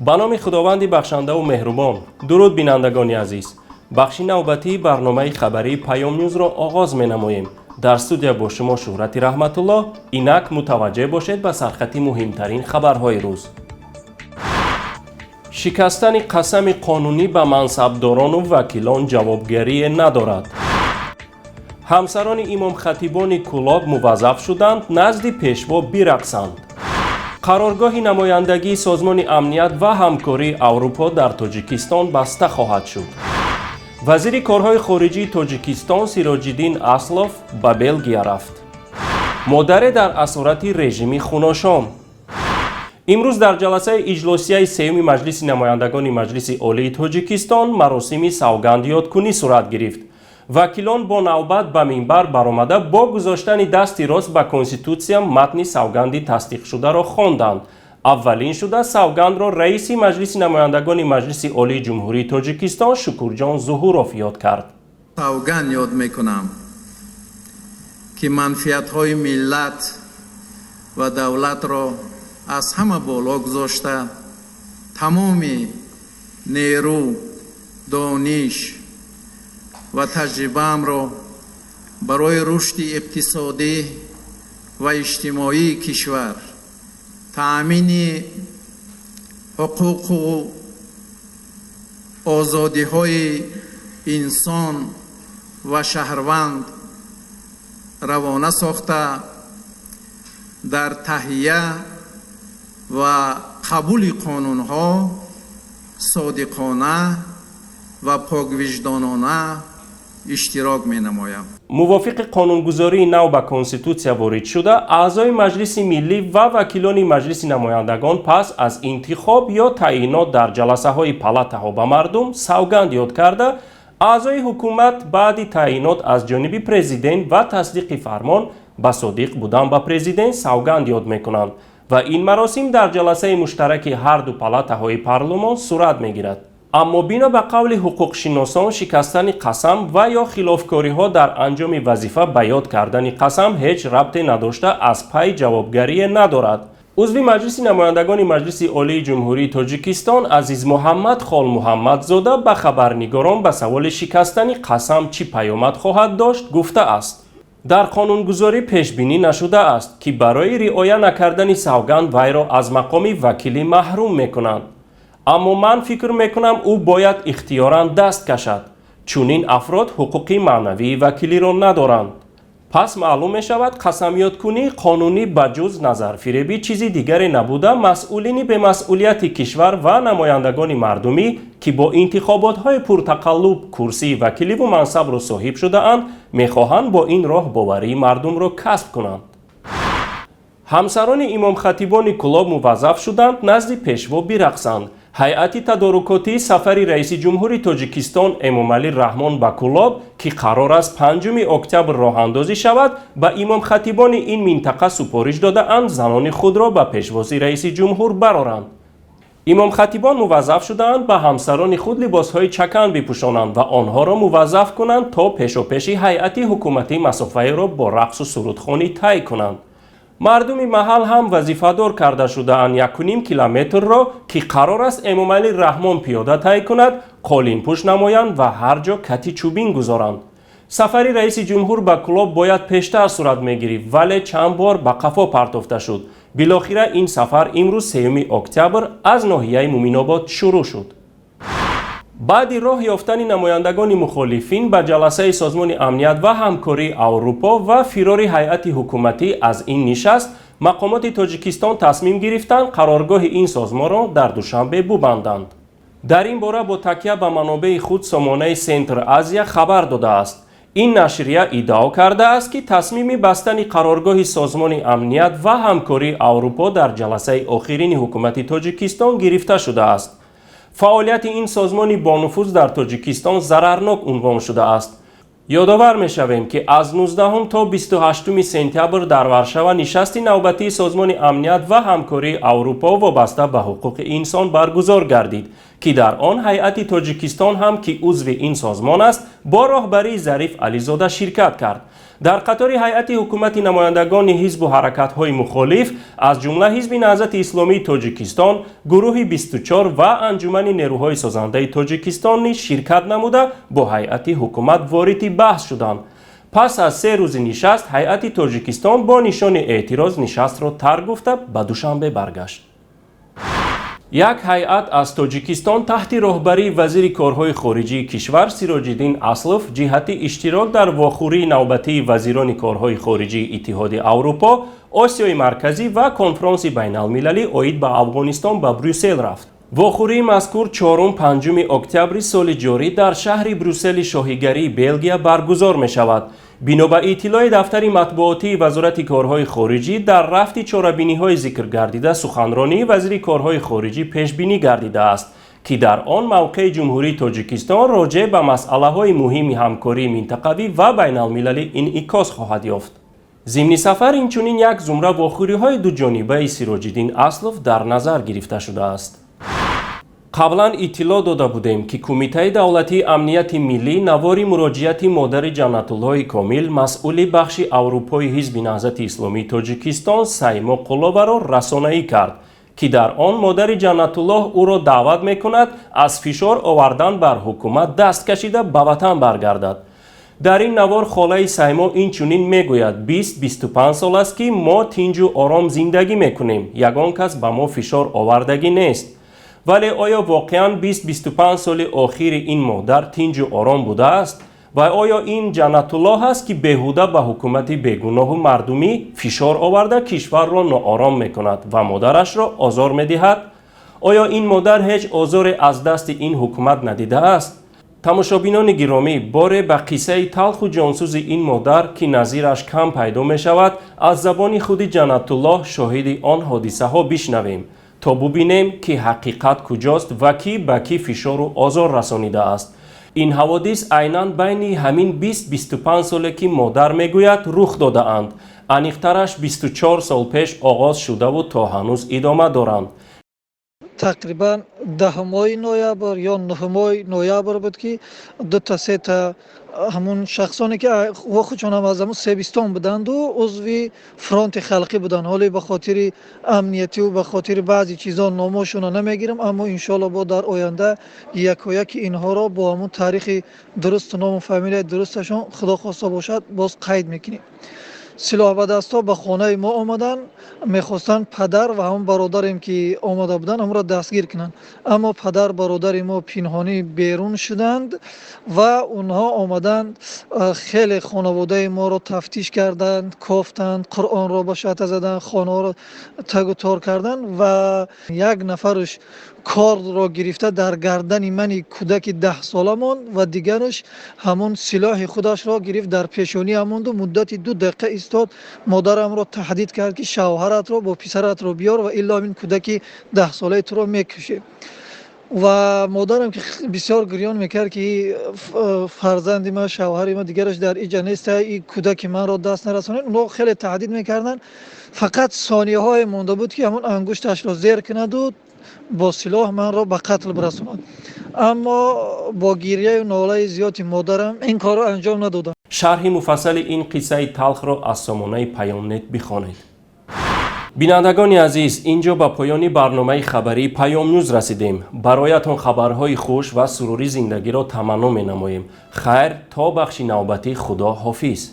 با نام خداوند بخشنده و مهربان. درود بینندگان عزیز. بخش نوبتی برنامه خبری پیام نیوز را آغاز می‌نماییم. در استودیو با شما شهرت رحمت الله. اینک متوجه باشید به سرخطی مهمترین خبرهای روز. شکستانی قسم قانونی به مансабдорону و وکیلان ҷавобгарие надорад. ҳамсарони имомхатибони Кӯлоб муваззаф шуданд назди Пешво бирақсанд. қароргоҳи намояндагии созмони амният ва ҳамкории Аврупо дар Тоҷикистон баста хоҳад шуд. Вазири корҳои хориҷии Тоҷикистон Сироҷиддин Аслов ба Белгия рафт. модаре дар асорати режими хуношом. имрӯз дар ҷаласаи иҷлосияи сеюми маҷлиси намояндагони маҷлиси олии Тоҷикистон маросими савгандёткунӣ сурат гирифт. вакилон бо навбат ба минбар баромада бо гузоштани дасти рост ба конститутсия матни савганди тасдиқшударо хонданд. аввалин шуда савгандро раиси маҷлиси намояндагони маҷлиси олии ҷумҳурии Тоҷикистон Шукурҷон Зуҳуров ёд кард. савганд ёд мекунам ки манфиатҳои миллат ва давлатро аз ҳама боло гузошта тамоми нерӯ, дониш ва таҷрибаамро барои рушди иқтисодӣ ва иҷтимоии кишвар, таъмини ҳуқуқу озодиҳои инсон ва шаҳрванд равона сохта дар таҳия ва қабули қонунҳо содиқона ва поквиҷдонона иштирок менамоям. мувофиқи қонунгузории нав ба конститутсия ворид шуда, аъзои маҷлиси миллӣ ва вакилони маҷлиси намояндагон пас аз интихоб ё таъинот дар ҷаласаҳои палатаҳо ба мардум савганд ёд карда, аъзои ҳукумат баъди таъинот аз ҷониби президент ва тасдиқи фармон ба содиқ будан ба президент савганд ёд мекунанд ва ин маросим дар ҷаласаи муштараки ҳарду палатаҳои парлумон сурат мегирад. аммо бино ба қавли ҳуқуқшиносон шикастани қасам ва ё хилофкориҳо дар анҷоми вазифа ба ёд кардани қасам ҳеҷ рабте надошта аз пай ҷавобгарие надорад. узви маҷлиси намояндагони маҷлиси олии ҷумҳурии Тоҷикистон Азизмуҳаммад Холмуҳаммадзода ба хабарнигорон ба саволи шикастани қасам чӣ паёмад хоҳад дошт гуфта аст. дар қонунгузорӣ пешбинӣ нашуда аст ки барои риоя накардани савганд вайро аз мақоми вакилӣ маҳрум мекунанд. аммо ман фикр мекунам ӯ бояд ихтиёран даст кашад. чунин афрод ҳуқуқи маънавии вакилиро надоранд. пас маълум мешавад қасамёткунӣ қонунӣ ба ҷуз назарфиребӣ чизи дигаре набуда масъулини бемасъулияти кишвар ва намояндагони мардумӣ ки бо интихоботҳои пуртақаллуб курсии вакиливу мансабро соҳиб шудаанд мехоҳанд бо ин роҳ боварии мардумро касб кунанд. ҳамсарони имомхатибони Кӯлоб муваззаф шуданд назди Пешво бирақсанд. ҳайати тадорукотии сафари раиси ҷумҳури Тоҷикистон Эмомалӣ Раҳмон ба Кӯлоб ки қарор аст 5 октябр роҳандозӣ шавад, ба имомхатибони ин минтақа супориш додаанд занони худро ба пешвози раиси ҷумҳур бароранд. имомхатибон муваззаф шудаанд ба ҳамсарони худ либосҳои чакан бипӯшонанд ва онҳоро муваззаф кунанд то пешопеши ҳайати ҳукуматӣ масофаеро бо рақсу сурудхонӣ тай кунанд. мардуми маҳал ҳам вазифадор карда шудаанд 1.5 километрро ки қарор аст Эмомалӣ Раҳмон пиёда тай кунад, қолинпӯш намоянд ва ҳар ҷо кати чӯбин гузоранд. сафари раиси ҷумҳур ба Кӯлоб бояд пештар сурат мегирифт, вале чанд бор ба қафо партофта шуд. билохира ин сафар имрӯз 3 октябр аз ноҳияи Муминобод шурӯъ шуд. баъди роҳ ёфтани намояндагони мухолифин ба ҷаласаи созмони амният ва ҳамкории Аврупо ва фирори ҳайати ҳукуматӣ аз ин нишаст, мақомоти Тоҷикистон тасмим гирифтанд қароргоҳи ин созмонро дар душанбе бубанданд. дар ин бора бо такя ба манобеи худ сомонаи Сентр Азия хабар додааст. ин нашрия иддао кардааст ки тасмими бастани қароргоҳи созмони амният ва ҳамкории Аврупо дар ҷаласаи охирини ҳукумати Тоҷикистон гирифта шудааст. фаъолияти ин созмони бонуфуз дар Тоҷикистон зарарнок унвон шудааст. ёдовар мешавем ки аз 19 то 28 сентябр дар Варшава нишасти навбатии созмони амният ва ҳамкории Аврупо вобаста ба ҳуқуқи инсон баргузор гардид ки дар он ҳайати Тоҷикистон ҳам ки узви ин созмон аст با راهبری ظریف علیزاده شرکت کرد. در قطار هیئت حکومت نمایندگان حزب و حرکت‌های مخالف از جمله حزب نهضت اسلامی تاجیکستان، گروه 24 و انجمن نیروهای سازنده تاجیکستان نیز شرکت نموده با هیئت حکومت وارد بحث شدند. پس از 3 روز نشست، هیئت تاجیکستان با نشان اعتراض نشست را ترک گفته به دوشنبه برگشت. یک هیئت از تاجیکستان تحت راهبری وزیر کارهای خارجی کشور سیروجیددین اسلوف جهت اشتراک در واخوری نوبتی وزیران کارهای خارجی اتحاد اروپا، آسیای مرکزی و کنفرانس بین المللی عاید به افغانستان به بروسل رفت. واخوری مذکور 4-5 اکتبر سال جاری در شهر بروسل شاهیگری بلگیا برگزار می شود. بنا به اطلاع دفتر مطبوعاتی وزارت کارهای خارجی در رفت چاره‌بینی‌های ذکر گردیده سخنرانی وزیر کارهای خارجی پیش بینی گردیده است که در آن موقع جمهوری تاجیکستان راجع به مسئله‌های مهم همکاری منطقوی و بین المللی انعکاس خواهد یافت. ضمن سفر اینچنین یک زمره واخوری‌های دو جانبه سیروجیددین اسلوف در نظر گرفته شده است. قبلا اطلاع داده بودیم که کمیته دولتی امنیت ملی نوار مراجعت مادر جنت‌الله کامل مسئول بخش اروپای حزب نهضت اسلامی تاجیکستان سیما قولوب را رسانه‌ای کرد که در آن مادر جنت‌الله او را دعوت می‌کند از فشار آوردن بر حکومت دست کشیده به وطن برگردد. در این نوار خاله سیما اینچنین میگوید 20-25 سال است که ما تنج و آرام زندگی میکنیم، یگان کس به ما فشار آوردگی نیست. ولی آیا واقعاً 20-25 سال آخر این مادر تنج و آرام بوده است؟ و آیا این جنت الله است که بیهوده به حکومت بیگناه و مردمی فشار آورده کشور را ناآرام میکند و مادرش را آزار میدهد؟ آیا این مادر هیچ آزار از دست این حکومت ندیده است؟ تماشابینان گرامی، باره به قصه تلخ و جانسوز این مادر که نظیرش کم پیدا می شود از زبان خود جنت الله شاهد آن حادثه ها بشنویم تا ببینیم که حقیقت کجاست و کی به کی فشار و آزار رسانیده است. این حوادث عیناً بین همین 20-25 ساله که مادر میگوید رخ داده اند. انیقترش 24 سال پیش آغاز شده و تا هنوز ادامه دارند. تقریبا 10 نوامبر یا 9 نوامبر بود که 2-3 تا همون شخصانی که خودشون هم از همون سیبستان بودند و عضو فرانت خلقی بودند، حالی به خاطر امنیتی و به خاطر بعضی چیزا نامشون رو نمیگیرم، اما انشالله با در آینده یک و یک اینها را با همون تاریخ درست نام و فامیل درستشون خدا خواسته باشد باز قید میکنیم. سلاح به دستا به خانه ما آمدن، میخواستن پدر و هم برادریم که آمده بودن هم را دستگیر کنند، اما پدر برادر ما پنهانی بیرون شدند و اونها آمدند خیلی خانواده ما را تفتیش کردند، کافتند، قرآن را به شهته زدند، خانه را تگ و تار کردند و یک نفرش کار را گرفته در گردن من کودک 10 سالمان و دیگرش همون سلاح خودش را گرفت در پیشانی هموند و مدت 2 دقیقه ایستاد. مادرم را تهدید کرد که شوهرت را با پسرت را بیار و الا این کودک 10 ساله تو را میکشه. و مادرم که بسیار گریان میکرد که فرزند ما، شوهر ما دیگرش در اینجا نیست، این کودک من را دست نرسانه. اونا خیلی تهدید میکردن. فقط ثانیه های مونده بود که همون انگشتش را زیر کند و با سلاح من را به قتل برساند، اما با گریه و ناله زیادی مادرم این کار را انجام ندادم. شرح مفصل این قصه تلخ را از سامانه پیام نت بخوانید. بینندگان عزیز، اینجا به پایان برنامه خبری پیام نیوز رسیدیم. برایتان خبرهای خوش و سروری زندگی را تمنا می نماییم. خیر تا بخش نوبتی. خدا حافظ.